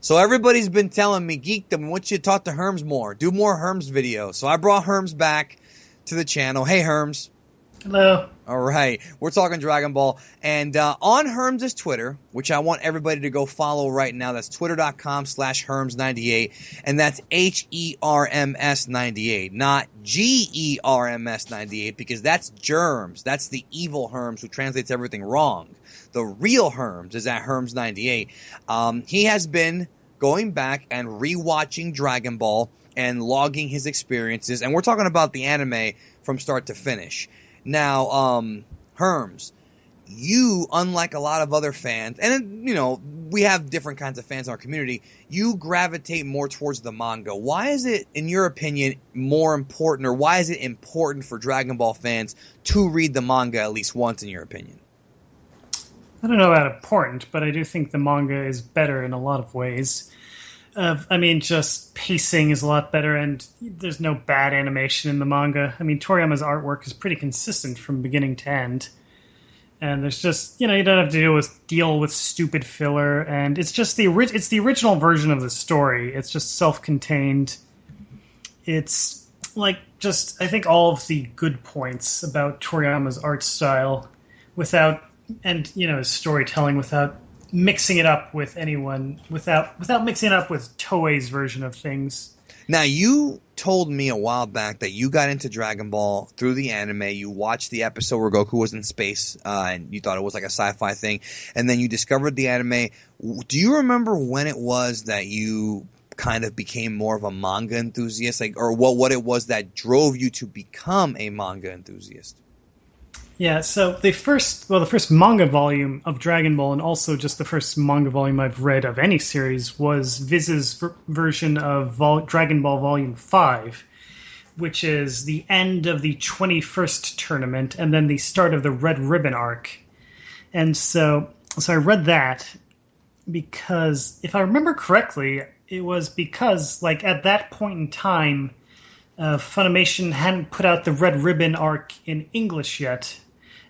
So everybody's been telling me, Geekdom, I want you to talk to Herms more. Do more Herms videos. So I brought Herms back to the channel. Hey, Herms. Hello. All right. We're talking Dragon Ball. And on Herms' Twitter, which I want everybody to go follow right now, that's twitter.com/Herms98. And that's HERMS98, not GERMS98, because that's germs. That's the evil Herms who translates everything wrong. The real Herms is at Herms98. He has been going back and rewatching Dragon Ball and logging his experiences. And we're talking about the anime from start to finish. Now, Herms, you, unlike a lot of other fans, and, you know, we have different kinds of fans in our community, you gravitate more towards the manga. Why is it, in your opinion, more important, or why is it important for Dragon Ball fans to read the manga at least once, in your opinion? I don't know about important, but I do think the manga is better in a lot of ways. Just pacing is a lot better, and there's no bad animation in the manga. I mean, Toriyama's artwork is pretty consistent from beginning to end. And there's just, you don't have to deal with stupid filler, and it's just the original version of the story. It's just self-contained. It's I think all of the good points about Toriyama's art style his storytelling without mixing it up with anyone, without mixing it up with Toei's version of things. Now, you told me a while back that you got into Dragon Ball through the anime. You watched the episode where Goku was in space, and you thought it was like a sci-fi thing. And then you discovered the anime. Do you remember when it was that you kind of became more of a manga enthusiast? Or what it was that drove you to become a manga enthusiast? Yeah, so the first manga volume of Dragon Ball, and also just the first manga volume I've read of any series, was Viz's version of Dragon Ball Volume 5, which is the end of the 21st tournament, and then the start of the Red Ribbon arc. And so I read that because, if I remember correctly, it was because, at that point in time, Funimation hadn't put out the Red Ribbon arc in English yet.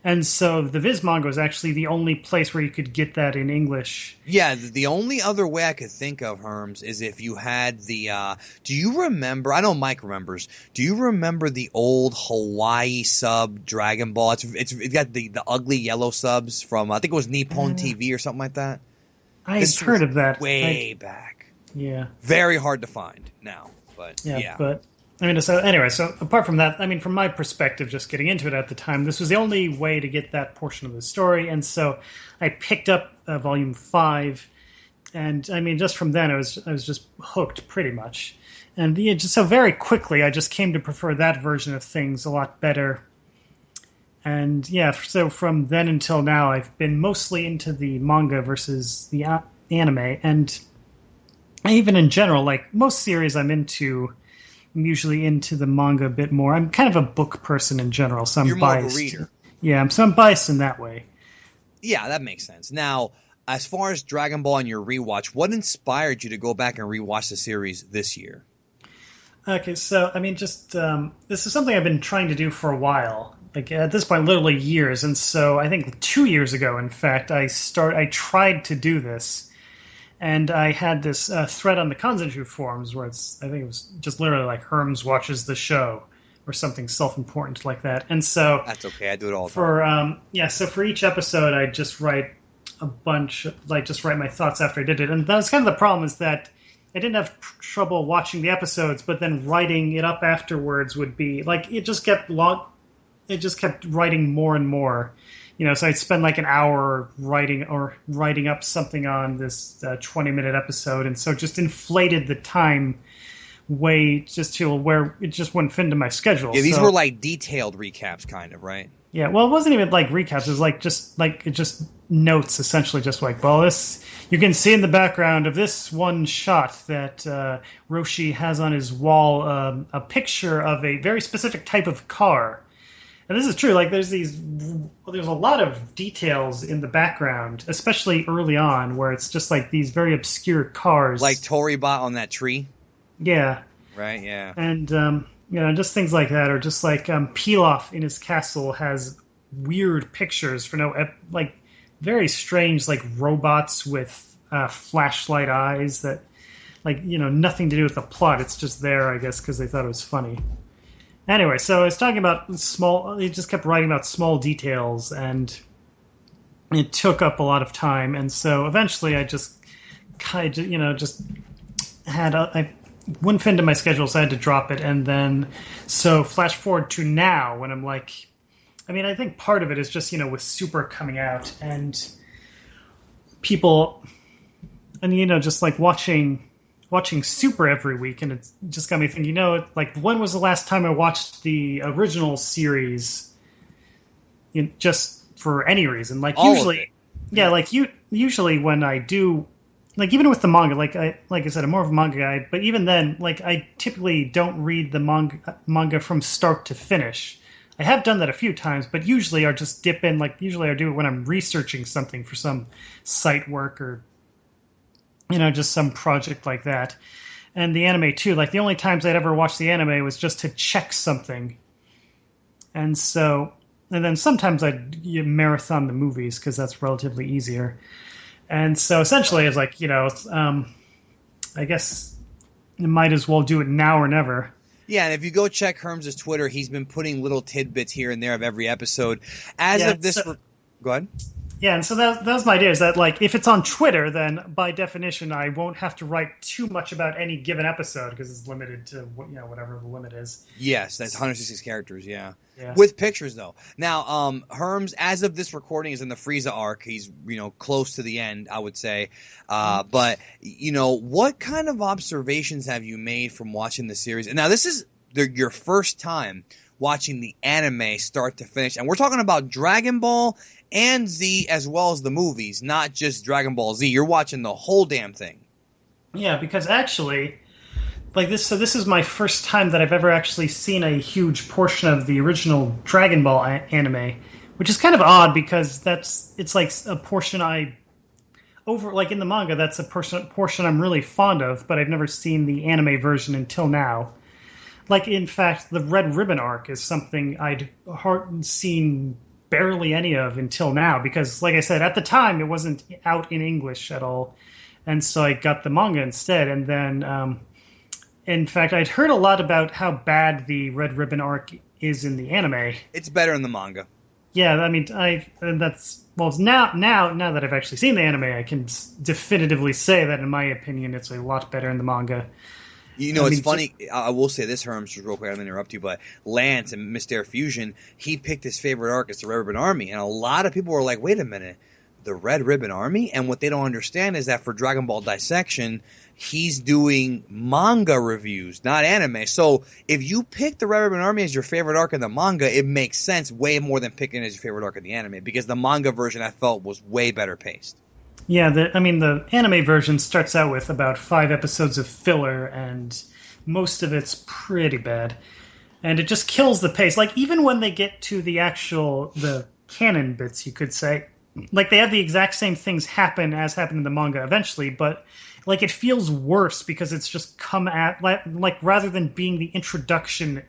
And so the Viz manga was actually the only place where you could get that in English. Yeah, the only other way I could think of, Herms, is if you had the... do you remember... I know Mike remembers. Do you remember the old Hawaii sub Dragon Ball? It's got the ugly yellow subs from... I think it was Nippon TV or something like that. I've heard of that. Way back. Yeah. Very hard to find now, but yeah. But... so apart from that, from my perspective, just getting into it at the time, this was the only way to get that portion of the story, and so I picked up Volume 5, and just from then I was just hooked pretty much, and so very quickly I just came to prefer that version of things a lot better, and so from then until now I've been mostly into the manga versus the anime, and even in general, most series I'm usually into the manga a bit more. I'm kind of a book person in general, so I'm biased. More of a reader. Yeah, so I'm biased in that way. Yeah, that makes sense. Now, as far as Dragon Ball and your rewatch, what inspired you to go back and rewatch the series this year? Okay, so, this is something I've been trying to do for a while. At this point, literally years. And so I think 2 years ago, in fact, I tried to do this. And I had this thread on the Kanzenshu forums where I think it was just literally Herms watches the show or something self-important like that. And so... That's okay, I do it all the time. So for each episode, I just write a bunch, just write my thoughts after I did it. And that was kind of the problem, is that I didn't have trouble watching the episodes, but then writing it up afterwards would be... it just kept writing more and more. So I'd spend an hour writing up something on this 20-minute episode, and so just inflated the time way just to where it just wouldn't fit into my schedule. Yeah, these were detailed recaps, kind of, right? Yeah, well, it wasn't even recaps. It was just notes, essentially, just this. You can see in the background of this one shot that Roshi has on his wall a picture of a very specific type of car. And this is true. There's a lot of details in the background, especially early on, where it's just these very obscure cars, like Toribot on that tree. Yeah. Right. Yeah. And just things like that, or just Pilaf in his castle has weird pictures for very strange robots with flashlight eyes that, like, nothing to do with the plot. It's just there, I guess, because they thought it was funny. Anyway, so I was talking about small. He just kept writing about small details, and it took up a lot of time. And so eventually, I just kind of, just had I wouldn't fit into my schedule, so I had to drop it. And then, so flash forward to now, when I'm like, I think part of it is just with Super coming out and people, and just like watching Super every week, and it just got me thinking, like, when was the last time I watched the original series? Just for any reason, like all usually, yeah, like usually when I do. Like, even with the manga, like I said, I'm more of a manga guy, but even then, like, I typically don't read the manga from start to finish. I have done that a few times, but usually I just dip in, like, usually I do it when I'm researching something for some site work or, just some project like that. And the anime, too. Like, the only times I'd ever watched the anime was just to check something. And then sometimes I'd marathon the movies, because that's relatively easier. And so essentially, it's like, I guess you might as well do it now or never. Yeah, and if you go check Herms' Twitter, he's been putting little tidbits here and there of every episode. Go ahead. Yeah, and so that was my idea, is that, like, if it's on Twitter, then by definition I won't have to write too much about any given episode, because it's limited to whatever the limit is. Yes, that's 166 characters, yeah. With pictures, though. Now, Herms, as of this recording, is in the Frieza arc. He's, close to the end, I would say. But, what kind of observations have you made from watching the series? And now, this is your first time watching the anime start to finish. And we're talking about Dragon Ball and Z as well as the movies, not just Dragon Ball Z. You're watching the whole damn thing. Yeah, because actually, like this, so this is my first time that I've ever actually seen a huge portion of the original Dragon Ball anime, which is kind of odd because it's like a portion like in the manga, that's a portion I'm really fond of, but I've never seen the anime version until now. Like, in fact, the Red Ribbon arc is something I'd seen barely any of until now, because, like I said, at the time it wasn't out in English at all, and so I got the manga instead. And then, in fact, I'd heard a lot about how bad the Red Ribbon arc is in the anime. It's better in the manga. Yeah, now that I've actually seen the anime, I can definitively say that, in my opinion, it's a lot better in the manga. It's funny. I will say this, Herms, just real quick. I'm going to interrupt you, but Lance and Mr. Fusion, he picked his favorite arc as the Red Ribbon Army, and a lot of people were like, "Wait a minute, the Red Ribbon Army?" And what they don't understand is that for Dragon Ball Dissection, he's doing manga reviews, not anime. So if you pick the Red Ribbon Army as your favorite arc in the manga, it makes sense way more than picking it as your favorite arc in the anime, because the manga version I felt was way better paced. Yeah, the anime version starts out with about 5 episodes of filler, and most of it's pretty bad. And it just kills the pace. Like, even when they get to the canon bits, you could say, like, they have the exact same things happen as happened in the manga eventually, but, like, it feels worse because it's just come at, like, rather than being the introduction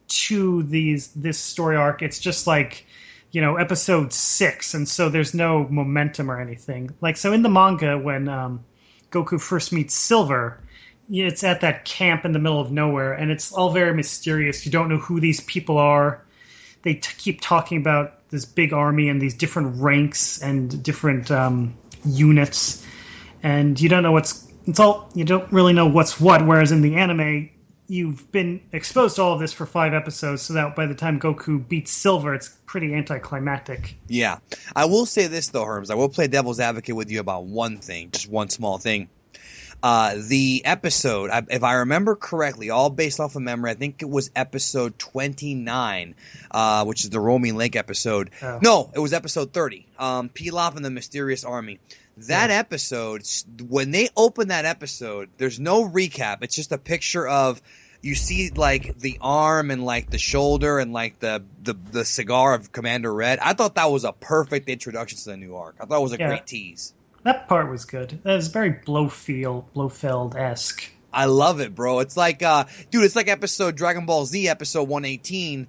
to this story arc, it's just like, episode 6, and so there's no momentum or anything. Like, so in the manga, when Goku first meets Silver, it's at that camp in the middle of nowhere, and it's all very mysterious. You don't know who these people are. They keep talking about this big army and these different ranks and different units, and you don't know you don't really know what's what, whereas in the anime, you've been exposed to all of this for 5 episodes, so that by the time Goku beats Silver, it's pretty anticlimactic. Yeah. I will say this, though, Herms. I will play devil's advocate with you about one thing, just one small thing. The episode, if I remember correctly, all based off of memory, I think it was episode 29, which is the Roaming Lake episode. Oh. No, it was episode 30, Pilaf and the Mysterious Army. That episode, when they open that episode, there's no recap. It's just a picture of, you see, like, the arm and, like, the shoulder and, like, the cigar of Commander Red. I thought that was a perfect introduction to the new arc. I thought it was a great tease. That part was good. It was very Blofeld-esque. I love it, bro. It's like, it's like Dragon Ball Z episode 118,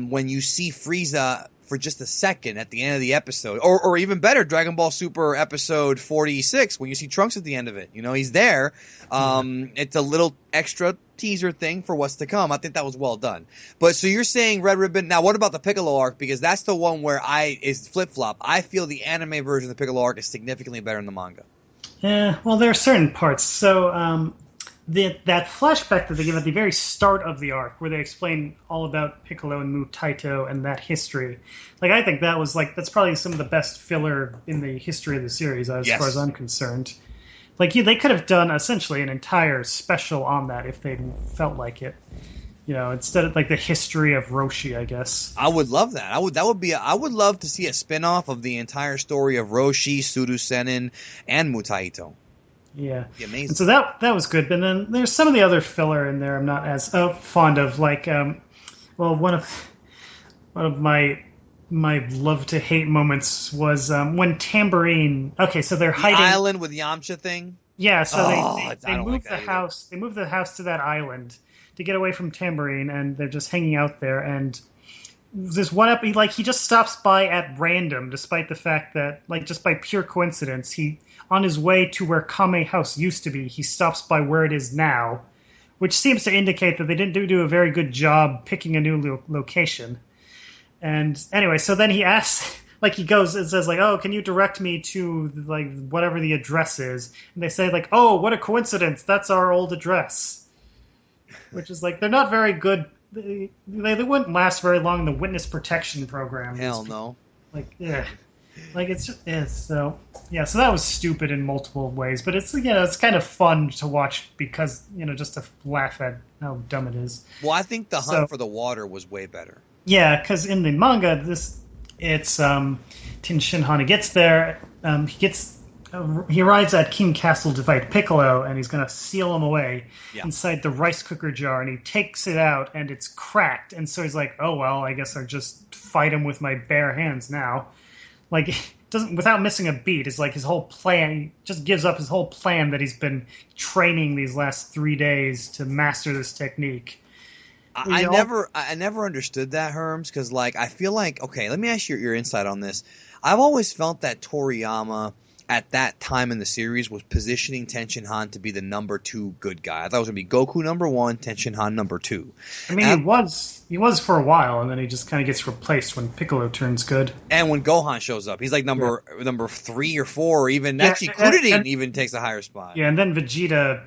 when you see Frieza for just a second at the end of the episode, or even better, Dragon Ball Super episode 46, when you see Trunks at the end of it. You know, he's there. It's a little extra teaser thing for what's to come. I think that was well done. But so you're saying Red Ribbon. Now, what about the Piccolo arc? Because that's the one where is flip-flop. I feel the anime version of the Piccolo arc is significantly better than the manga. Yeah, well, there are certain parts. So that flashback that they give at the very start of the arc, where they explain all about Piccolo and Mu Taito and that history, like, I think that was that's probably some of the best filler in the history of the series, as far as I'm concerned. Like, they could have done essentially an entire special on that if they felt like it. You know, instead of like the history of Roshi, I guess. I would love that. I would love to see a spin-off of the entire story of Roshi, Suru Senin, and Mu Taito. Yeah. Be amazing. And so that was good. But then there's some of the other filler in there I'm not as fond of. Like, one of my love to hate moments was when Tambourine. Okay, so they're hiding the island with Yamcha thing. Yeah, so they move the house. They move the house to that island to get away from Tambourine, and they're just hanging out there. And this one he just stops by at random, despite the fact that, like, just by pure coincidence, he on his way to where Kame House used to be, he stops by where it is now, which seems to indicate that they didn't do a very good job picking a new location. And anyway, so then he asks, like, he goes and says, like, oh, can you direct me to, like, whatever the address is? And they say, like, oh, what a coincidence, that's our old address. Which is, like, they're not very good. They wouldn't last very long in the witness protection program. Hell no. Like, yeah. Like, it's just, so that was stupid in multiple ways, but it's, it's kind of fun to watch because, just to laugh at how dumb it is. Well, I think the hunt for the water was way better. Yeah, because in the manga, it's Tin Shinhan. He gets there, he arrives at King Castle to fight Piccolo, and he's going to seal him away inside the rice cooker jar, and he takes it out, and it's cracked, and so he's like, oh, well, I guess I'll just fight him with my bare hands now. Like, without missing a beat, it's like his whole plan, he just gives up his whole plan that he's been training these last 3 days to master this technique. I never understood that, Herms, because, like, I feel like, okay, let me ask you your insight on this. I've always felt that Toriyama, at that time in the series, was positioning Tenshinhan to be the number 2 good guy. I thought it was going to be Goku number 1, Tenshinhan number 2. I mean, he was for a while, and then he just kind of gets replaced when Piccolo turns good. And when Gohan shows up, he's like number 3 or 4, or even actually Kuririn even takes a higher spot. Yeah, and then Vegeta,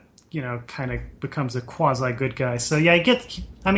kind of becomes a quasi-good guy. So, yeah,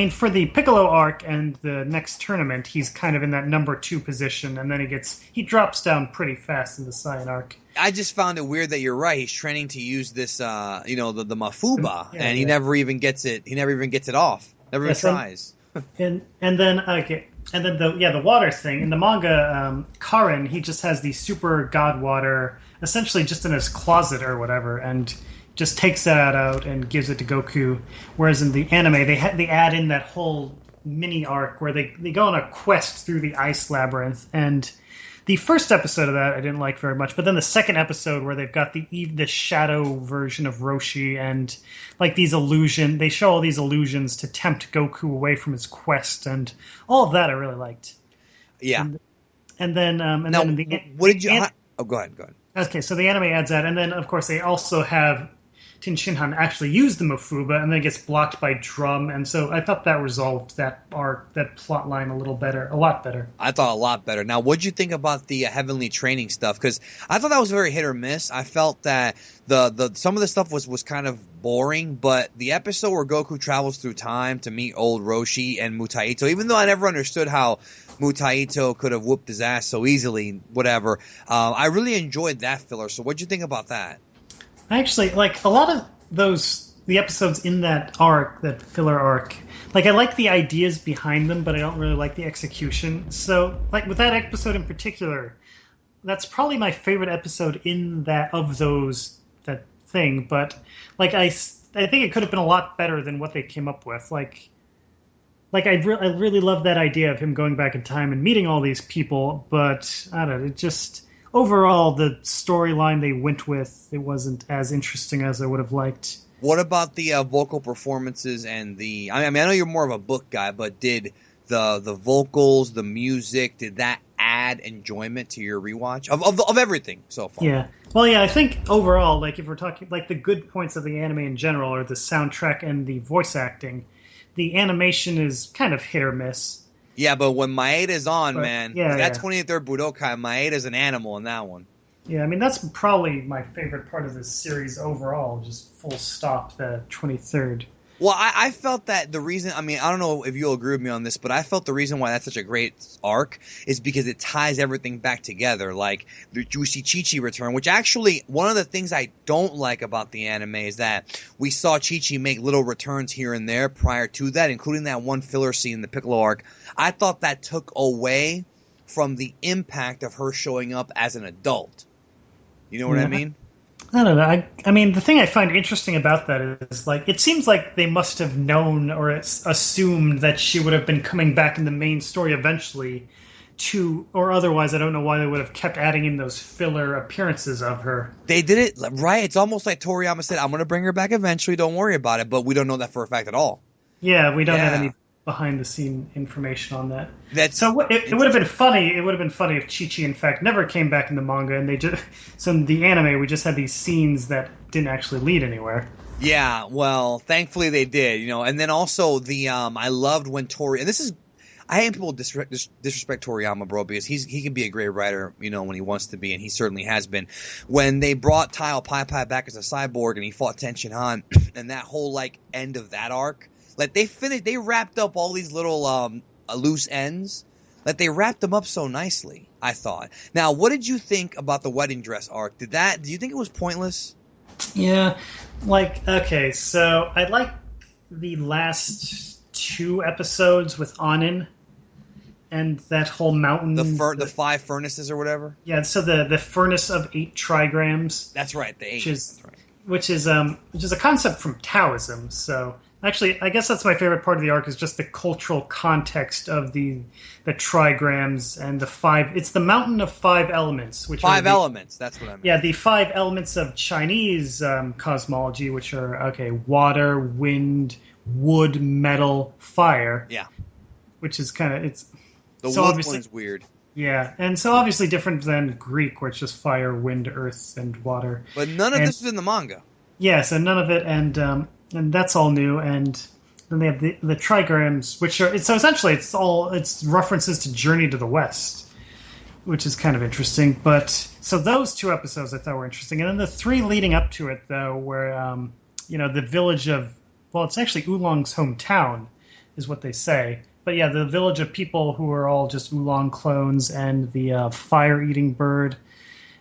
for the Piccolo arc and the next tournament, he's kind of in that number 2 position, and then he drops down pretty fast in the Saiyan arc. I just found it weird that you're right. He's training to use this, the Mafuba, and he never even gets it. He never even gets it off. Never even tries. And then the water thing in the manga, Karin, he just has the super god water essentially just in his closet or whatever, and just takes that out and gives it to Goku. Whereas in the anime, they add in that whole mini arc where they go on a quest through the ice labyrinth. And the first episode of that I didn't like very much, but then the second episode where they've got the shadow version of Roshi and like these they show all these illusions to tempt Goku away from his quest, and all of that I really liked. Yeah. And then what did you? Go ahead. Okay, so the anime adds that, and then of course they also have Tin Shinhan actually use the Mafuba, and then it gets blocked by Drum, and so I thought that resolved that plot line a lot better. I thought a lot better. Now, what'd you think about the heavenly training stuff? Because I thought that was very hit or miss. I felt that the some of the stuff was kind of boring, but the episode where Goku travels through time to meet old Roshi and Mu Taito, even though I never understood how Mu Taito could have whooped his ass so easily, whatever, I really enjoyed that filler. So what'd you think about that? Actually, like, a lot of the episodes in that filler arc, like, I like the ideas behind them, but I don't really like the execution. So, like, with that episode in particular, that's probably my favorite episode that thing, but, like, I think it could have been a lot better than what they came up with. Like I really love that idea of him going back in time and meeting all these people, but, I don't know, it just... Overall, the storyline they went with, it wasn't as interesting as I would have liked. What about the vocal performances and I know you're more of a book guy, but did the vocals, the music, did that add enjoyment to your rewatch of everything so far? Yeah. Well, yeah, I think overall, like if we're talking like the good points of the anime in general are the soundtrack and the voice acting. The animation is kind of hit or miss. Yeah, but when Maeda's on, But, man, yeah, that yeah. 23rd Budokai, Maeda's an animal in that one. Yeah, I mean that's probably my favorite part of this series overall. Just full stop. The 23rd. Well, I felt that the reason, I mean, I don't know if you'll agree with me on this, but I felt the reason why that's such a great arc is because it ties everything back together. Like, we see Chichi return, which actually, one of the things I don't like about the anime is that we saw Chichi make little returns here and there prior to that, including that one filler scene in the Piccolo Arc. I thought that took away from the impact of her showing up as an adult. You know what I mean? I don't know. I mean, the thing I find interesting about that is, like, it seems like they must have known or assumed that she would have been coming back in the main story eventually, or otherwise, I don't know why they would have kept adding in those filler appearances of her. They did it right. It's almost like Toriyama said, "I'm going to bring her back eventually. Don't worry about it." But we don't know that for a fact at all. Yeah, we don't have any behind-the-scene information on that. So it would have been funny. It would have been funny if Chichi, in fact, never came back in the manga, and they just so in the anime we just had these scenes that didn't actually lead anywhere. Yeah, well, thankfully they did, and then also the I loved when and this is, I hate people disrespect Toriyama, bro, because he can be a great writer, when he wants to be, and he certainly has been. When they brought Tile Pai Pai back as a cyborg and he fought Tenshin Han, and that whole like end of that arc. Like, they wrapped up all these little loose ends. Like, they wrapped them up so nicely, I thought. Now, what did you think about the wedding dress arc? Do you think it was pointless? Yeah, like, okay, so I like the last 2 episodes with Anin and that whole mountain. The 5 furnaces or whatever? Yeah, so the furnace of 8 trigrams. That's right, the 8. Which is a concept from Taoism, so... Actually, I guess that's my favorite part of the arc is just the cultural context of the trigrams and the 5. It's the mountain of 5 elements, which 5 elements. That's what I meant. Yeah, the 5 elements of Chinese cosmology, which are water, wind, wood, metal, fire. Yeah, which is kind of the wood one's weird. Yeah, and so obviously different than Greek, where it's just fire, wind, earth, and water. But none of this is in the manga. Yes, and none of it, and that's all new, and then they have the trigrams, which are so essentially it's references to Journey to the West, which is kind of interesting. But so those 2 episodes I thought were interesting, and then the 3 leading up to it though, where the village of it's actually Oolong's hometown, is what they say. But yeah, the village of people who are all just Oolong clones, and the fire-eating bird,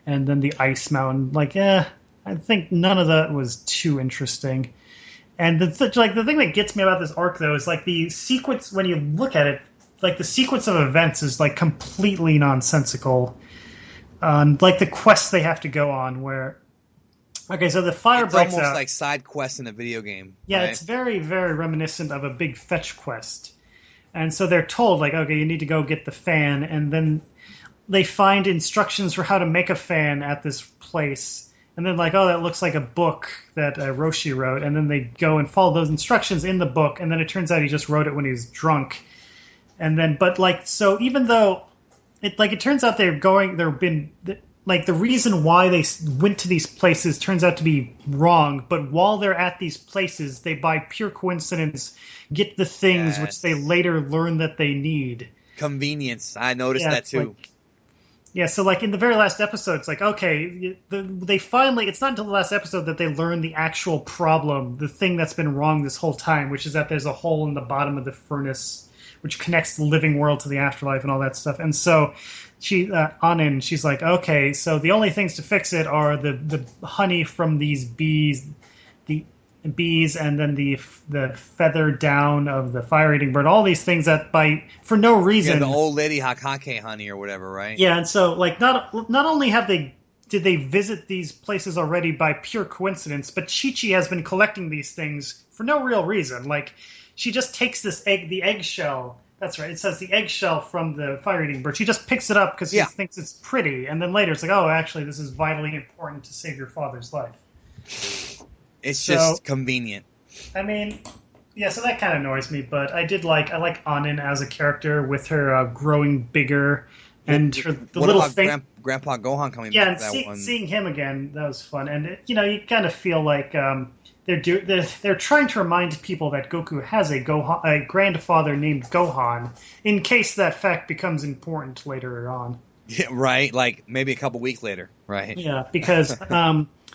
and then the ice mountain. I think none of that was too interesting. And the thing that gets me about this arc, though, is like the sequence, when you look at it, like the sequence of events is like completely nonsensical. Like the quests they have to go on where... Okay, so the fire breaks out. It's almost like side quests in a video game. Yeah, right? It's very, very reminiscent of a big fetch quest. And so they're told, like, okay, you need to go get the fan, and then they find instructions for how to make a fan at this place. And then, like, oh, that looks like a book that Roshi wrote. And then they go and follow those instructions in the book. And then it turns out he just wrote it when he was drunk. And then, but, like, so even though, it turns out the reason why they went to these places turns out to be wrong. But while they're at these places, they, by pure coincidence, get the things which they later learn that they need. Convenience. I noticed that, too. Yeah, so like in the very last episode, it's like, okay, they finally, it's not until the last episode that they learn the actual problem, the thing that's been wrong this whole time, which is that there's a hole in the bottom of the furnace, which connects the living world to the afterlife and all that stuff. And so Anin, she's like, okay, so the only things to fix it are the honey from these bees, and then the feather down of the fire-eating bird, all these things that for no reason... Yeah, the old lady Hakake honey or whatever, right? Yeah, and so, like, not only did they visit these places already by pure coincidence, but Chichi has been collecting these things for no real reason. Like, she just takes the eggshell, that's right, it says the eggshell from the fire-eating bird. She just picks it up because she thinks it's pretty, and then later it's like, oh, actually, this is vitally important to save your father's life. It's just convenient. I mean, Yeah, so that kind of annoys me, but I like Anin as a character with her growing bigger and the What little about thing. Grandpa Gohan coming Yeah, back and for that one? seeing him again, that was fun. And you kind of feel like they're trying to remind people that Goku has a grandfather named Gohan, in case that fact becomes important later on. Yeah, right. Like maybe a couple weeks later, right? Yeah, because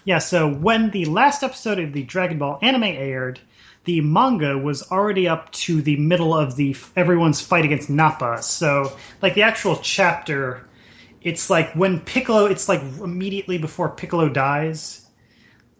yeah. So when the last episode of the Dragon Ball anime aired, the manga was already up to the middle of the everyone's fight against Nappa. So like the actual chapter, it's like when Piccolo. It's like immediately before Piccolo dies.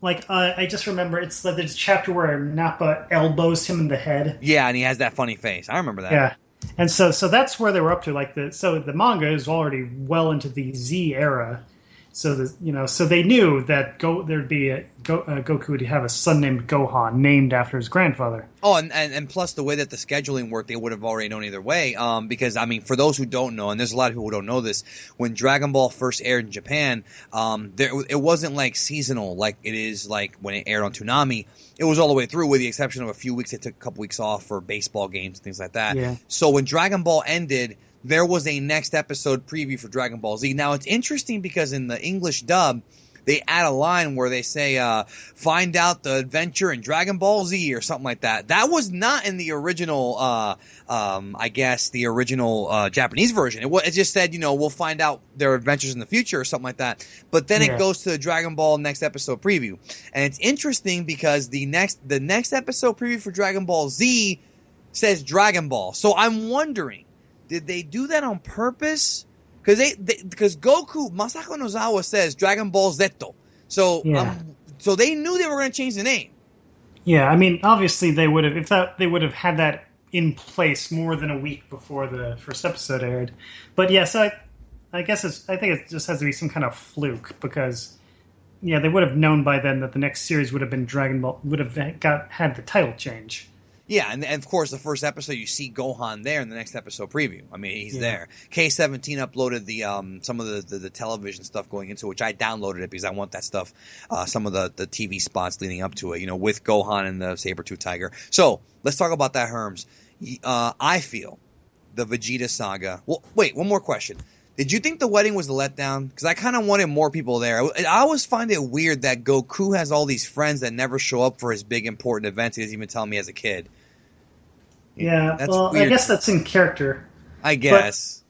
Like I just remember it's like there's a chapter where Nappa elbows him in the head. Yeah, and he has that funny face. I remember that. Yeah, and so that's where they were up to. Like the manga is already well into the Z era, so so they knew that there'd be Goku would have a son named Gohan, named after his grandfather. Oh, and plus the way that the scheduling worked, they would have already known either way. Because I mean, for those who don't know, and there's a lot of people who don't know this, when Dragon Ball first aired in Japan, it wasn't like seasonal like it is like when it aired on Toonami. It was all the way through, with the exception of a few weeks. They took a couple weeks off for baseball games and things like that. Yeah. So when Dragon Ball ended, there was a next episode preview for Dragon Ball Z. Now it's interesting because in the English dub, they add a line where they say, find out the adventure in Dragon Ball Z or something like that. That was not in the original, I guess, the original Japanese version. It just said, we'll find out their adventures in the future or something like that. But then it goes to the Dragon Ball next episode preview. And it's interesting because the next episode preview for Dragon Ball Z says Dragon Ball. So I'm wondering, did they do that on purpose? Because Goku, Masako Nozawa says Dragon Ball Zeto. So so they knew they were going to change the name. Yeah, I mean, obviously they would have they would have had that in place more than a week before the first episode aired. But yeah, so I guess I think it just has to be some kind of fluke because they would have known by then that the next series would have been Dragon Ball, would have had the title change. Yeah, and of course, the first episode, you see Gohan there in the next episode preview. I mean, he's there. K17 uploaded the some of the television stuff going into it, which I downloaded it because I want that stuff, some of the TV spots leading up to it, with Gohan and the Saber-Tooth Tiger. So, let's talk about that, Herms. I feel the Vegeta Saga... Well, wait, one more question. Did you think the wedding was a letdown? Because I kind of wanted more people there. I always find it weird that Goku has all these friends that never show up for his big important events. He doesn't even tell me as a kid. Yeah, that's well, weird. I guess that's in character. I guess.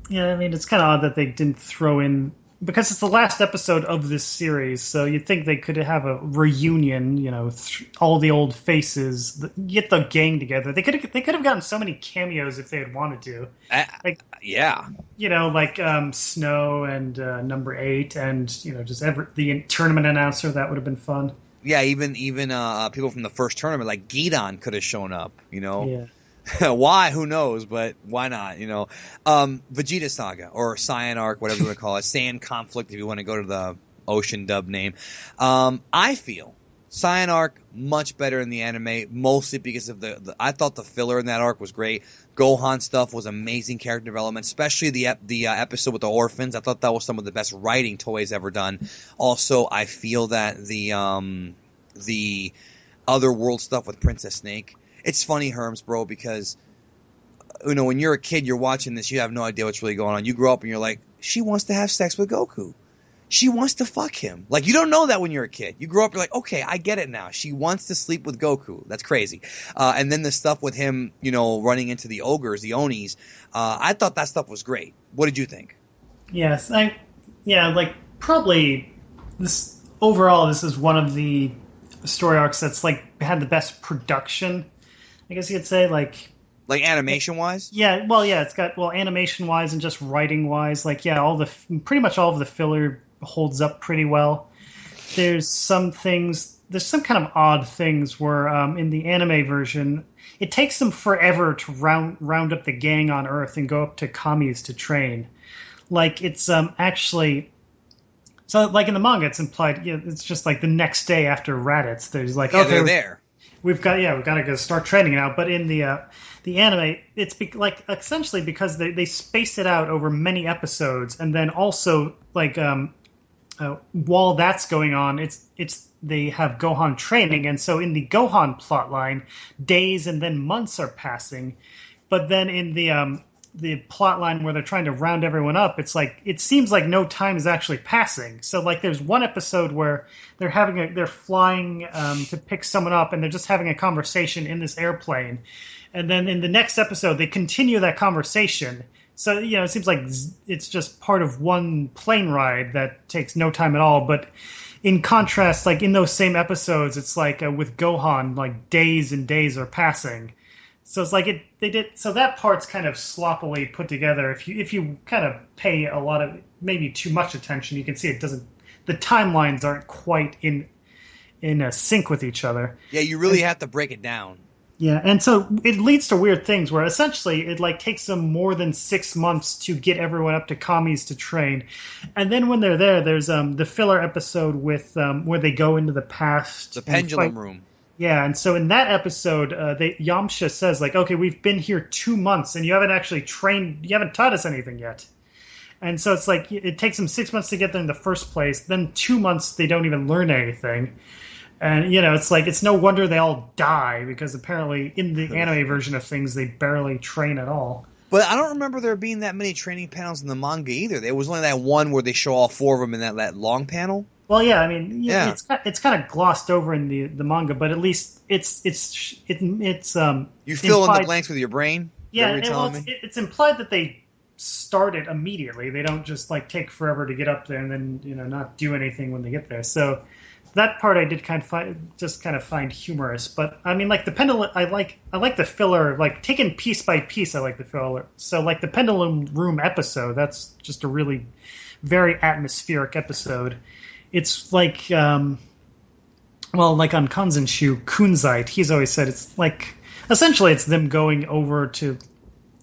But, I mean, it's kind of odd that they didn't throw in... Because it's the last episode of this series, so you'd think they could have a reunion, all the old faces, get the gang together. They could have gotten so many cameos if they had wanted to. Yeah. Like Snow and Number 8 and, just the tournament announcer. That would have been fun. Yeah, even people from the first tournament, like Gideon, could have shown up, Yeah. Why? Who knows? But why not? Vegeta Saga or Saiyan Arc, whatever you want to call it, Saiyan Conflict, if you want to go to the Ocean dub name. I feel Saiyan Arc much better in the anime, mostly because of I thought the filler in that arc was great. Gohan stuff was amazing character development, especially the episode with the orphans. I thought that was some of the best writing Toei's ever done. Also, I feel that the other world stuff with Princess Snake. It's funny, Herms, bro, because when you're a kid, you're watching this, you have no idea what's really going on. You grow up and you're like, she wants to have sex with Goku. She wants to fuck him. Like, you don't know that when you're a kid. You grow up, you're like, okay, I get it now. She wants to sleep with Goku. That's crazy. And then the stuff with him, running into the ogres, the Onis, I thought that stuff was great. What did you think? Yes, probably this overall, this is one of the story arcs that's had the best production. I guess you could say like animation wise. Yeah, well, it's got animation wise and just writing wise. Pretty much all of the filler holds up pretty well. There's some kind of odd things where in the anime version, it takes them forever to round up the gang on Earth and go up to Kami's to train. It's actually. So, in the manga, it's implied. It's just the next day after Raditz. There's they're there. We've got to go start training now. But in the anime, it's essentially because they space it out over many episodes, and then also while that's going on, it's they have Gohan training, and so in the Gohan plotline, days and then months are passing, but then in the plot line where they're trying to round everyone up, it's like it seems like no time is actually passing. So like there's one episode where they're flying to pick someone up, and they're just having a conversation in this airplane, and then in the next episode they continue that conversation. So it seems like it's just part of one plane ride that takes no time at all. But in contrast, like in those same episodes, it's like with Gohan, like days and days are passing. So it's like so that part's kind of sloppily put together. If you kind of pay a lot of, maybe too much attention, you can see the timelines aren't quite in sync with each other. Yeah, you really have to break it down. Yeah, and so it leads to weird things where essentially it like takes them more than 6 months to get everyone up to Kami's to train. And then when they're there, there's the filler episode with where they go into the past. The pendulum room. Yeah, and so in that episode, Yamcha says, like, okay, we've been here 2 months, and you haven't actually trained, you haven't taught us anything yet. And so it's like, it takes them 6 months to get there in the first place, then 2 months they don't even learn anything. And, it's like, it's no wonder they all die, because apparently in the anime version of things, they barely train at all. But I don't remember there being that many training panels in the manga either. There was only that one where they show all 4 of them in that long panel. Well, yeah, I mean, it's kind of glossed over in the manga, but at least it's you fill in the blanks with your brain. Yeah, it's implied that they start it immediately. They don't just like take forever to get up there and then not do anything when they get there. So that part I did kind of find humorous. But I mean, like the pendulum, I like the filler, like taken piece by piece. I like the filler. So like the pendulum room episode, that's just a really very atmospheric episode. It's like, like on Kanzenshu, Kunzite, he's always said it's like, essentially it's them going over to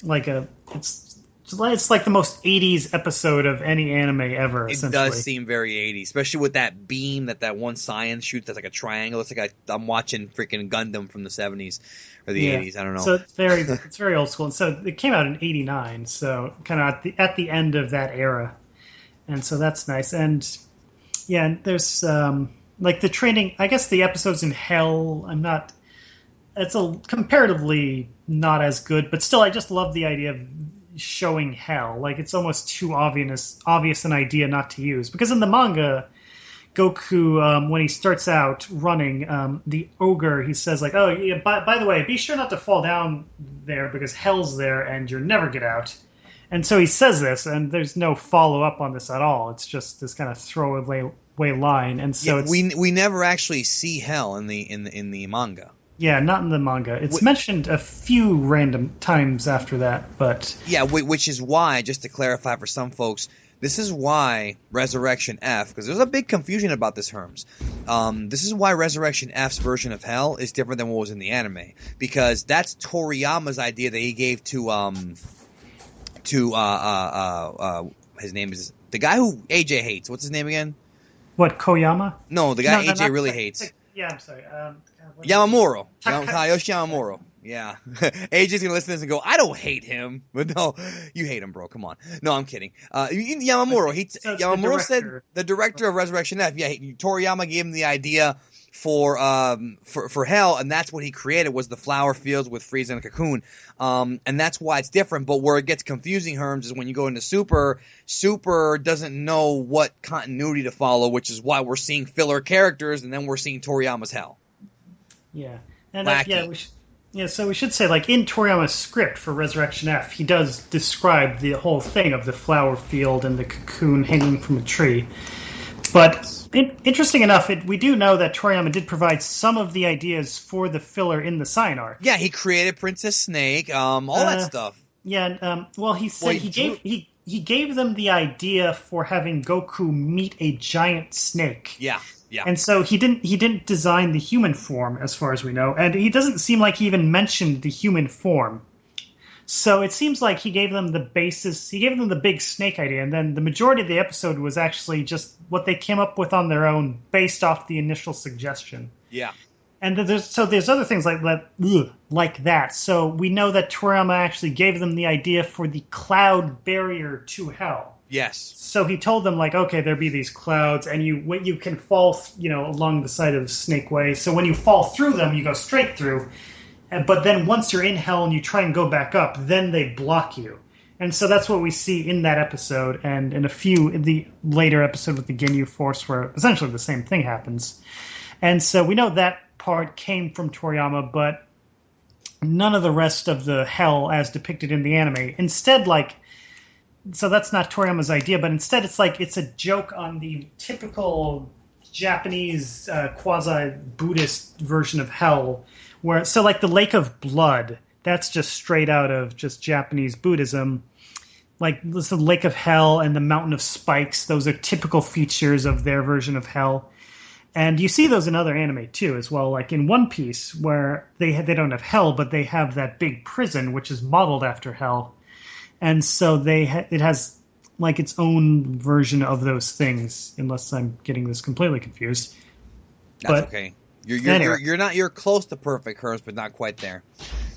like it's like the most 80s episode of any anime ever, essentially. It does seem very 80s, especially with that beam that one Saiyan shoots that's like a triangle. It's like I'm watching freaking Gundam from the 70s or the 80s, I don't know. So it's very old school. And so it came out in 89, so kind of at the end of that era. And so that's nice. And yeah, and there's like the training. I guess the episodes in Hell, it's comparatively not as good, but still, I just love the idea of showing Hell. Like it's almost too obvious an idea not to use, because in the manga, Goku, when he starts out running, the ogre, he says like, "Oh, yeah, by the way, be sure not to fall down there because Hell's there and you'll never get out." And so he says this, and there's no follow-up on this at all. It's just this kind of throwaway line. And so we never actually see Hell in the manga. Yeah, not in the manga. It's mentioned a few random times after that, but... Yeah, which is why, just to clarify for some folks, this is why Resurrection F, because there's a big confusion about this, Herms. This is why Resurrection F's version of Hell is different than what was in the anime. Because that's Toriyama's idea that he gave to his name is the guy who AJ hates. What's his name again? What, Koyama? No, the guy AJ really hates. Yeah, I'm sorry. Yamamuro. Yoshi Yamamuro. Yeah. AJ's gonna listen to this and go, I don't hate him. But no, you hate him, bro. Come on. No, I'm kidding. Yamamuro. Yamamuro said the director of Resurrection F. Yeah, Toriyama gave him the idea for Hell, and that's what he created was the flower fields with Frieza and Cocoon. And that's why it's different. But where it gets confusing, Herms, is when you go into Super doesn't know what continuity to follow, which is why we're seeing filler characters, and then we're seeing Toriyama's Hell. Yeah. And so we should say, like, in Toriyama's script for Resurrection F, he does describe the whole thing of the flower field and the cocoon hanging from a tree. But interesting enough, we do know that Toriyama did provide some of the ideas for the filler in the Saiyan arc. Yeah, he created Princess Snake, all that stuff. Yeah, he said he gave them the idea for having Goku meet a giant snake. Yeah. Yeah. And so he didn't design the human form, as far as we know, and he doesn't seem like he even mentioned the human form. So it seems like he gave them the basis, he gave them the big snake idea, and then the majority of the episode was actually just what they came up with on their own, based off the initial suggestion. Yeah. And there's other things like that. So we know that Toriyama actually gave them the idea for the cloud barrier to Hell. Yes. So he told them, like, okay, there'll be these clouds, and you can fall, along the side of Snake Way. So when you fall through them, you go straight through. But then once you're in hell and you try and go back up, then they block you. And so that's what we see in that episode, and in the later episode with the Ginyu Force, where essentially the same thing happens. And so we know that part came from Toriyama, but none of the rest of the hell as depicted in the anime. Instead, so that's not Toriyama's idea, but instead it's a joke on the typical Japanese quasi-Buddhist version of hell, the Lake of Blood, that's just straight out of just Japanese Buddhism. Like, the Lake of Hell and the Mountain of Spikes, those are typical features of their version of hell. And you see those in other anime, too, as well. Like in One Piece, where they don't have hell, but they have that big prison, which is modeled after hell. And so it has, like, its own version of those things, unless I'm getting this completely confused. That's okay. You're close to perfect, Herms, but not quite there.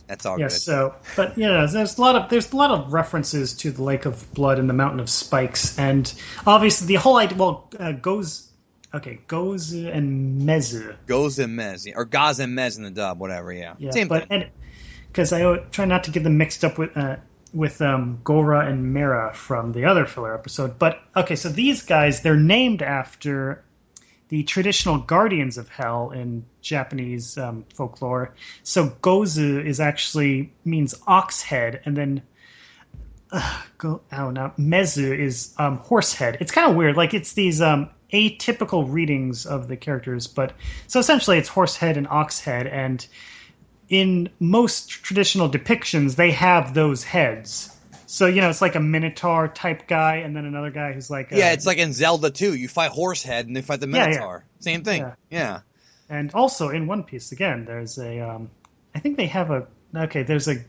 That's all good. So, but there's a lot of references to the Lake of Blood and the Mountain of Spikes, and obviously the whole idea. Gosu and Meza. Gosu Meza, or Gosu Meza in the dub, whatever. Yeah, same thing. Because I try not to get them mixed up with Gora and Mera from the other filler episode. But okay, so these guys, they're named after the traditional guardians of hell in Japanese folklore. So Gozu means ox head, and then Mezu is horse head. It's kind of weird. Like, it's these atypical readings of the characters, but so essentially it's horse head and ox head, and in most traditional depictions they have those heads. So, it's like a Minotaur type guy, and then another guy who's like... it's like in Zelda 2. You fight Horsehead, and they fight the Minotaur. Yeah. Same thing. Yeah. And also, in One Piece, again, there's a... I think they have there's a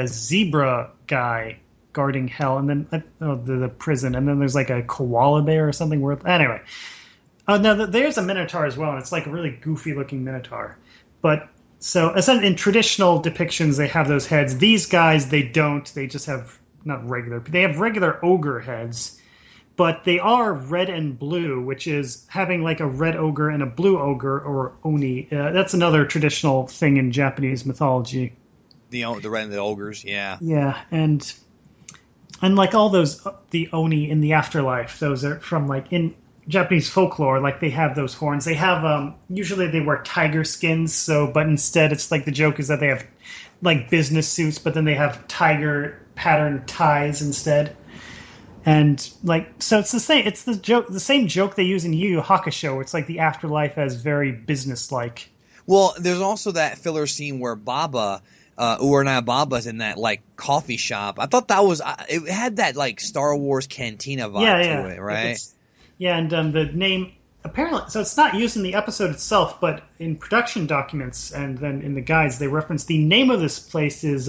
zebra guy guarding hell, and then the prison, and then there's like a koala bear or something. Anyway. No, there's a Minotaur as well, and it's like a really goofy-looking Minotaur. But... So, in traditional depictions, they have those heads. These guys, they don't. They just have... Not regular. They have regular ogre heads, but they are red and blue, which is having like a red ogre and a blue ogre, or oni. That's another traditional thing in Japanese mythology. The red and the ogres, yeah. Yeah, and like all those, the oni in the afterlife, those are from like in Japanese folklore, like they have those horns. They have, usually they wear tiger skins, but instead it's like the joke is that they have like business suits, but then they have tiger patterned ties instead. And so it's the same. It's the same joke they use in Yu Yu Hakusho, where it's like the afterlife as very business-like. Well, there's also that filler scene where Baba, Uranai Baba's in that like coffee shop. I thought that was it had that like Star Wars cantina vibe to it, right? And the name apparently, so it's not used in the episode itself, but in production documents and then in the guides, they reference the name of this place is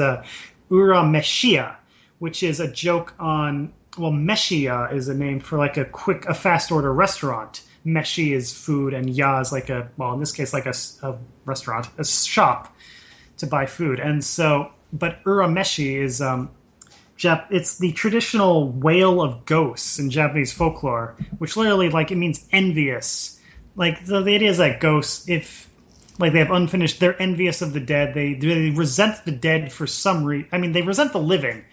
Urameshia, which is a joke on, Meshia is a name for like a fast order restaurant. Meshi is food, and ya is like in this case, like a restaurant, a shop to buy food. And so, but Urameshi is, it's the traditional wail of ghosts in Japanese folklore, which literally, like, it means envious. Like, the idea is that ghosts, if, like, they have unfinished, they're envious of the dead, they resent the dead for some reason. I mean, they resent the living.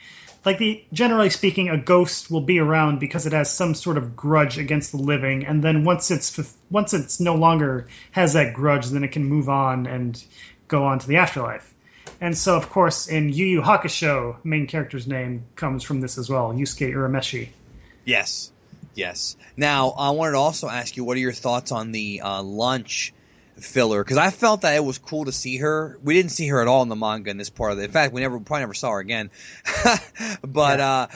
Like, generally speaking, a ghost will be around because it has some sort of grudge against the living, and then once it's no longer has that grudge, then it can move on and go on to the afterlife. And so, of course, in Yu Yu Hakusho, main character's name comes from this as well, Yusuke Urameshi. Yes. Now, I wanted to also ask you, what are your thoughts on the lunch filler? Because I felt that it was cool to see her. We didn't see her at all in the manga in this part of it. In fact, we probably never saw her again. But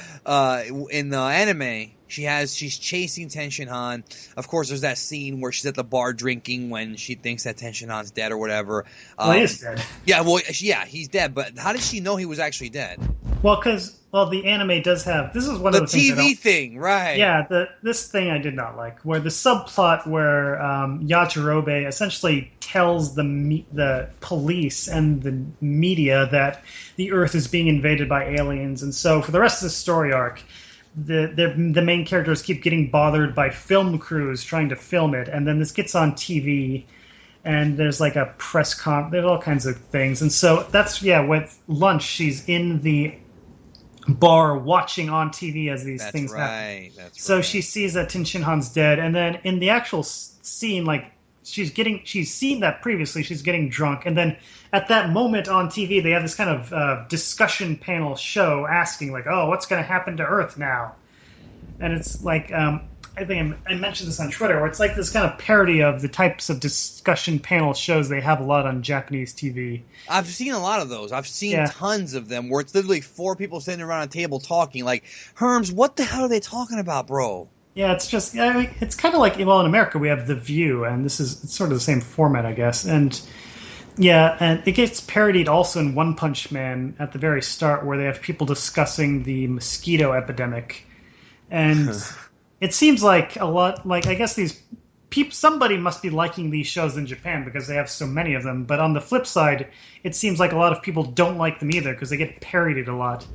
in the anime, she's chasing Tenshinhan. Of course, there's that scene where she's at the bar drinking when she thinks that Tenshinhan's dead or whatever. He is dead. Yeah, he's dead. But how did she know he was actually dead? Well, because the anime does have, this is one of the things TV thing, right? Yeah, this thing I did not like, where the subplot where Yajirobe essentially tells the police and the media that the Earth is being invaded by aliens, and so for the rest of the story arc, the main characters keep getting bothered by film crews trying to film it, and then this gets on TV, and there's like a press there's all kinds of things, and so that's with lunch she's in the bar watching on TV as these things happen. So she sees that Tin Shin Han's dead, and then in the actual scene, like she's seen that previously. She's getting drunk, and then at that moment on TV, they have this kind of discussion panel show asking, like, "Oh, what's going to happen to Earth now?" And it's like, I think I mentioned this on Twitter, where it's like this kind of parody of the types of discussion panel shows they have a lot on Japanese TV. I've seen a lot of those. I've seen tons of them where it's literally 4 people sitting around a table talking. Like, Herms, what the hell are they talking about, bro? Yeah, it's just, it's kind of like, well, in America we have The View, and it's sort of the same format, I guess. And and it gets parodied also in One Punch Man at the very start, where they have people discussing the mosquito epidemic. And it seems like a lot, like, I guess these people, somebody must be liking these shows in Japan because they have so many of them. But on the flip side, it seems like a lot of people don't like them either because they get parodied a lot.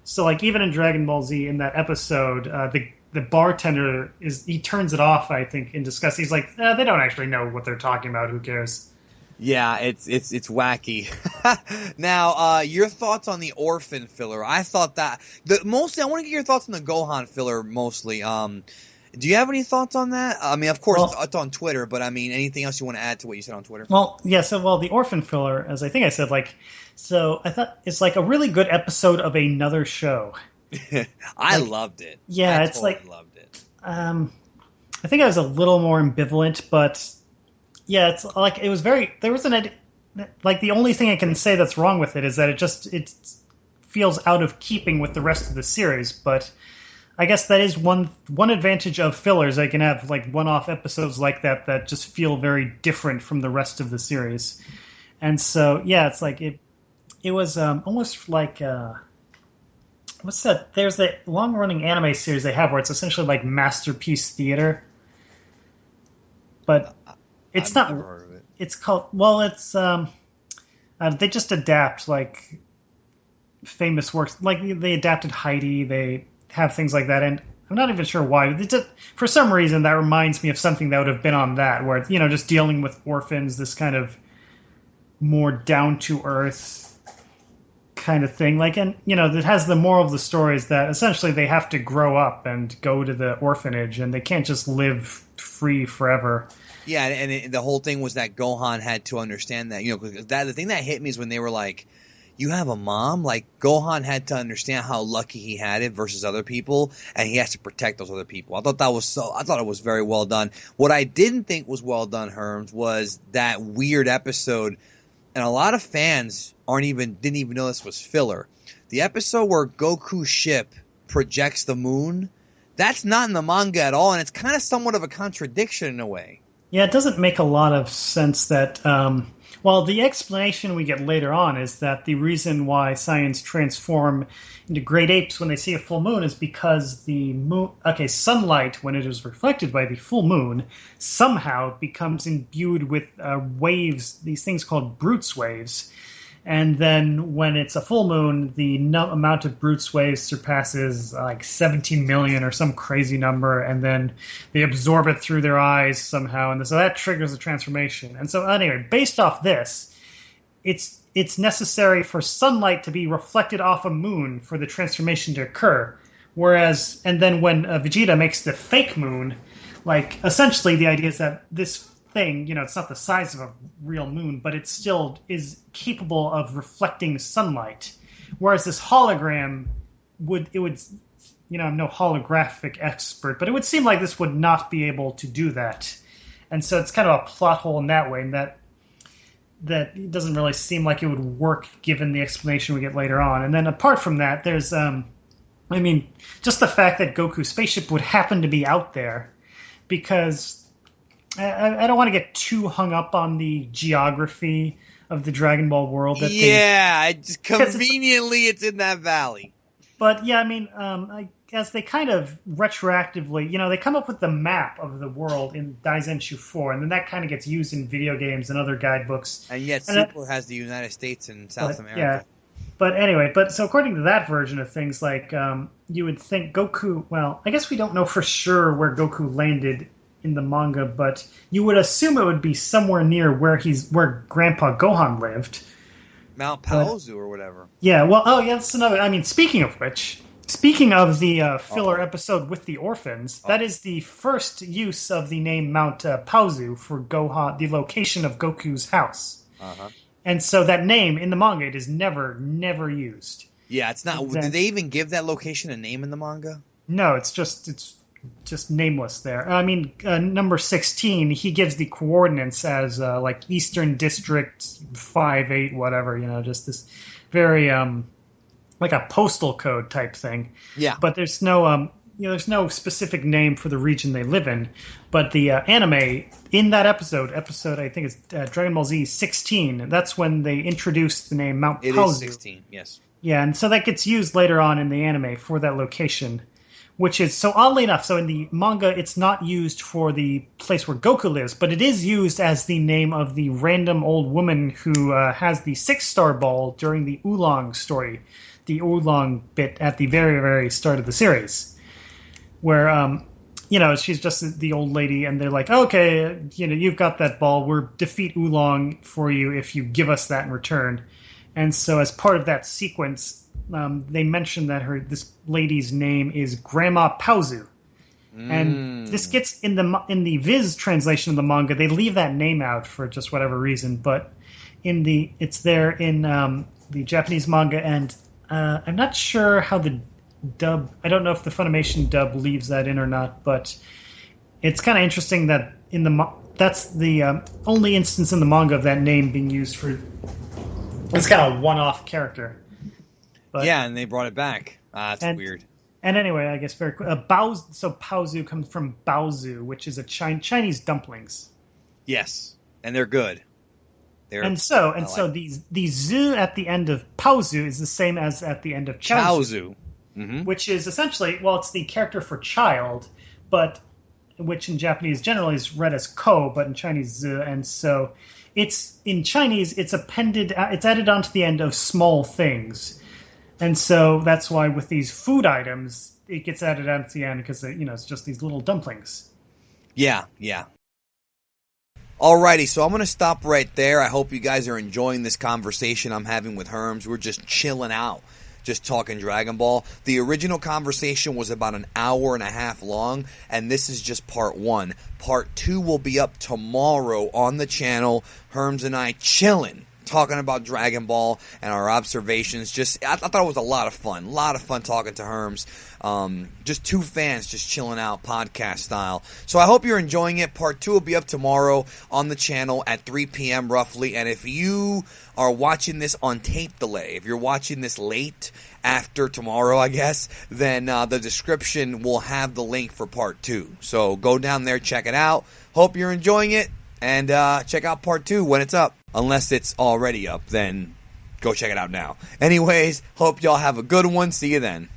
So, like, even in Dragon Ball Z, in that episode, the bartender he turns it off, I think, in disgust. He's like, they don't actually know what they're talking about. Who cares? Yeah, it's wacky. Now, your thoughts on the orphan filler? I thought that mostly. I want to get your thoughts on the Gohan filler mostly. Do you have any thoughts on that? I mean, of course, it's on Twitter, but I mean, anything else you want to add to what you said on Twitter? Well, yeah. So, the orphan filler, as I think I said, I thought it's like a really good episode of another show. I loved it. Yeah, I it's totally loved it. I think I was a little more ambivalent, but yeah, it's like it was very. There was the only thing I can say that's wrong with it is that it feels out of keeping with the rest of the series. But I guess that is one advantage of fillers. I can have like one-off episodes like that just feel very different from the rest of the series. And so yeah, it's like it was almost like. What's that? There's that long-running anime series they have where it's essentially like Masterpiece Theater, but it's not. Never heard of it. It's called. Well, it's they just adapt like famous works. Like they adapted Heidi. They have things like that, and I'm not even sure why. For some reason, that reminds me of something that would have been on that, where it's, just dealing with orphans, this kind of more down to earth kind of thing, and it has the moral of the story is that essentially they have to grow up and go to the orphanage, and they can't just live free forever. Yeah, and the whole thing was that Gohan had to understand that, because the thing that hit me is when they were like, "You have a mom." Like, Gohan had to understand how lucky he had it versus other people, and he has to protect those other people. I thought it was very well done. What I didn't think was well done, Herms, was that weird episode. And a lot of fans didn't even know this was filler. The episode where Goku's ship projects the moon, that's not in the manga at all, and it's kind of somewhat of a contradiction in a way. Yeah, it doesn't make a lot of sense that... the explanation we get later on is that the reason why Saiyans transform into great apes when they see a full moon is because the moon... Okay, sunlight, when it is reflected by the full moon, somehow becomes imbued with waves, these things called Brutes waves. And then when it's a full moon, the amount of Brutes waves surpasses like 17 million or some crazy number, and then they absorb it through their eyes somehow, and so that triggers the transformation. And so anyway, based off this, it's necessary for sunlight to be reflected off a moon for the transformation to occur. And then when Vegeta makes the fake moon, like essentially the idea is that this thing, it's not the size of a real moon, but it still is capable of reflecting sunlight. Whereas this hologram I'm no holographic expert, but it would seem like this would not be able to do that. And so it's kind of a plot hole in that way, and that it doesn't really seem like it would work given the explanation we get later on. And then apart from that, there's, just the fact that Goku's spaceship would happen to be out there, because I don't want to get too hung up on the geography of the Dragon Ball world. Conveniently it's in that valley. But yeah, I guess they kind of retroactively, they come up with the map of the world in JAYAIN 4, and then that kind of gets used in video games and other guidebooks. And yet Super has the United States and South America. Yeah. But anyway, so according to that version of things, like you would think Goku. Well, I guess we don't know for sure where Goku landed in the manga, but you would assume it would be somewhere near where Grandpa Gohan lived. Mount Paozu or whatever. Yeah, well, that's another. I mean, speaking of which, speaking of the filler episode with the orphans, that is the first use of the name Mount Paozu for Gohan, the location of Goku's house. Uh-huh. And so that name in the manga, it is never used. Yeah, it's not. Did they even give that location a name in the manga? No, it's just nameless there. I mean, number 16, he gives the coordinates as like Eastern District 58, whatever. Just this very like a postal code type thing. Yeah. But there's no there's no specific name for the region they live in. But the anime in that episode I think it's Dragon Ball Z 16. That's when they introduced the name Mount Paozu. It is 16, yes. Yeah, and so that gets used later on in the anime for that location. Which is, so oddly enough, so in the manga, it's not used for the place where Goku lives, but it is used as the name of the random old woman who has the 6-star ball during the Oolong story, the Oolong bit at the very, very start of the series, where, she's just the old lady, and they're like, okay, you've got that ball, we'll defeat Oolong for you if you give us that in return. And so as part of that sequence, they mentioned that this lady's name is Grandma Paozu, and this gets in the Viz translation of the manga. They leave that name out for just whatever reason, but it's there in the Japanese manga, and I'm not sure how the dub. I don't know if the Funimation dub leaves that in or not, but it's kind of interesting that that's the only instance in the manga of that name being used for. It's kind of a one-off character. But, yeah, and they brought it back. That's weird. And anyway, I guess very quick. So Paozu comes from Baozu, which is a Chinese dumplings. Yes, and they're good. So the zu at the end of Paozu is the same as at the end of Chaozu, which is essentially, it's the character for child, but which in Japanese generally is read as ko, but in Chinese zu, and so in Chinese it's added onto the end of small things. And so that's why with these food items, it gets added at the end because, it's just these little dumplings. Yeah. Alrighty, so I'm going to stop right there. I hope you guys are enjoying this conversation I'm having with Herms. We're just chilling out, just talking Dragon Ball. The original conversation was about an hour and a half long, and this is just part 1. Part 2 will be up tomorrow on the channel. Herms and I chilling, talking about Dragon Ball and our observations. I thought it was a lot of fun talking to Herms. Just two fans just chilling out podcast style. So I hope you're enjoying it. Part 2 will be up tomorrow on the channel at 3 p.m. roughly. And if you are watching this on tape delay, if you're watching this late after tomorrow, I guess, then the description will have the link for part 2. So go down there, check it out. Hope you're enjoying it. And check out part 2 when it's up. Unless it's already up, then go check it out now. Anyways, hope y'all have a good one. See you then.